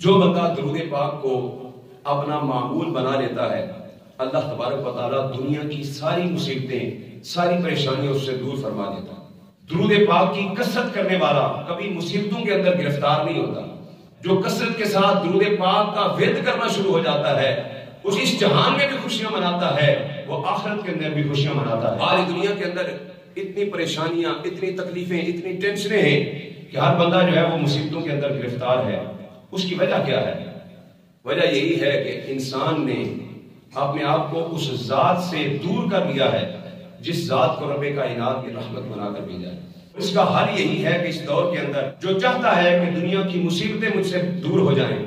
جو بندہ درود پاک کو اپنا معمول بنا لیتا ہے اللہ تبارک و تعالیٰ دنیا کی ساری مصیبتیں ساری پریشانیاں اس سے دور فرما دیتا ہے۔ درود پاک کی کثرت کرنے والا کبھی مصیبتوں کے اندر گرفتار نہیں ہوتا۔ جو کثرت کے ساتھ درود پاک کا ورد کرنا شروع ہو جاتا ہے اس جہان میں بھی خوشیاں مناتا ہے، وہ آخرت کے اندر بھی خوشیاں مناتا ہے۔ آج دنیا کے اندر اتنی پریشانیاں، اتنی تکلیفیں، اتنی ٹینشنیں ہیں کہ ہر بندہ جو ہے وہ مصیبتوں کے اندر گرفتار ہے۔ اس کی وجہ کیا ہے؟ وجہ یہی ہے کہ انسان نے اپنے آپ کو اس ذات سے دور کر لیا ہے جس ذات کو رب کائنات کی رحمت بنا کر بھیجا ہے۔ اس کا حل یہی ہے کہ اس دور کے اندر جو چاہتا ہے کہ دنیا کی مصیبتیں مجھ سے دور ہو جائیں،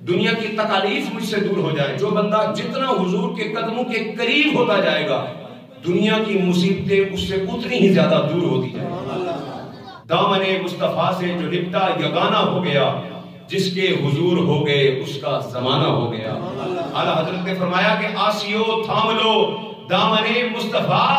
دنیا کی تکالیف مجھ سے دور ہو جائیں، جو بندہ جتنا حضور کے قدموں کے قریب ہوتا جائے گا دنیا کی مصیبتیں اس سے اتنی ہی زیادہ دور ہوتی جائیں۔ دامن مصطفیٰ سے جو لپٹا یگانہ ہو گیا، جس کے حضور ہو گئے اس کا زمانہ ہو گیا۔ اعلیٰ حضرت نے فرمایا کہ آسیو تھام لو دامن مصطفیٰ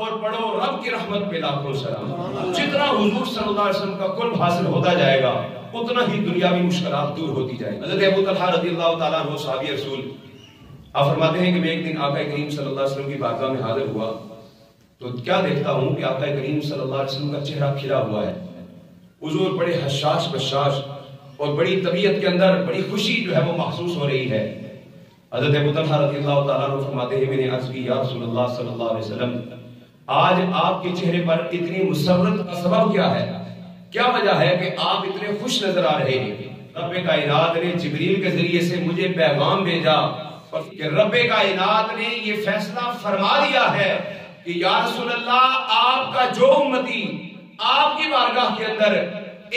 اور پڑھو رب کی رحمت پہ لاکھوں سلام۔ جتنا حضور صلی اللہ علیہ وسلم کا قرب حاصل ہوتا جائے گا اتنا ہی دنیاوی مشکلات دور ہوتی جائیں۔ حضرت ابو طلحہ رضی اللہ تعالیٰ عنہ صحابی رسول آپ فرماتے ہیں کہ میں ایک دن آقا کریم صلی اللہ علیہ وسلم کی بارگاہ میں حاضر ہوا تو کیا دیکھتا ہوں کہ آقا کریم صلی اللہ علیہ وسلم کا چہرہ کھلا ہوا ہے۔ حضور بڑے حشاش بشاش اور بڑی طبیعت کے اندر بڑی خوشی جو ہے وہ محسوس ہو رہی ہے۔ حضرت ابو طلحہ رضی اللہ تعالیٰ عنہ فرماتے ہیں میں نے عرض کی یا رسول اللہ صلی اللہ علیہ وسلم آج آپ کے چہرے پر اتنی مسرت کا سبب کیا ہے؟ کیا وجہ ہے کہ آپ اتنے خوش نظر آ رہے ہیں؟ رب کائنات نے جبریل کے ذریعے سے مجھے پیغام بھیجا کہ رب کائنات نے یہ فیصلہ فرما دیا ہے کہ یا رسول اللہ آپ کا جو امتی آپ کی بارگاہ کے اندر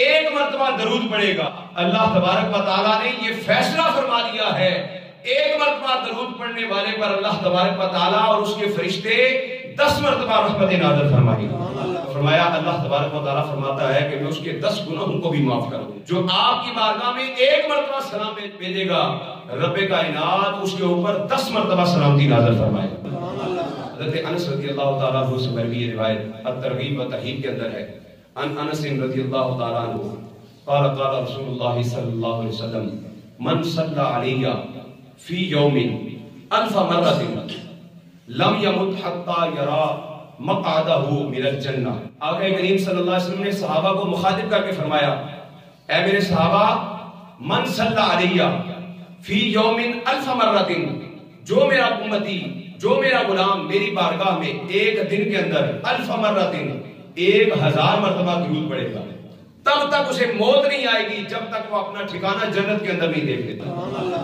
ایک مرتبہ درود پڑھے گا اللہ تبارک و تعالیٰ نے یہ فیصلہ فرما دیا ہے ایک مرتبہ درود پڑھنے والے پر اللہ تبارک و تعالیٰ اور اس کے فرشتے 10 مرتبہ رحمت نازل فرمائیں گے۔ فرمایا اللہ تبارک و تعالیٰ فرماتا ہے کہ میں اس کے 10 گناہوں کو بھی معاف کروں۔ جو آپ کی بارگاہ میں ایک مرتبہ سلام بھیجے گا رب کائنات اس کے اوپر 10 مرتبہ سلامتی نازل فرمائے گا۔ حضرت انس رضی اللہ تعالیٰ عنہ سے مروی یہ روایت الترغیب و ترہیب کے اندر ہے۔ ان انس رضی اللہ تعالیٰ عنہ قال قال رسول اللہ صلی اللہ علیہ وسلم من صلی علیہ فی یوم 1000 مرۃ لم یمت حتی یرا مقعدہ من الجنہ۔ آقا کریم صلی اللہ علیہ وسلم نے صحابہ کو مخاطب کر کے فرمایا اے میرے صحابہ من صلی علیہ فی یوم 1000 مرۃ جو میرا امتی جو میرا غلام میری بارگاہ میں ایک دن کے اندر 1000 مرۃ 1000 مرتبہ درود پڑھے گا تب تک اسے موت نہیں آئے گی جب تک وہ اپنا ٹھکانہ جنت کے اندر نہیں دیکھ لیتا۔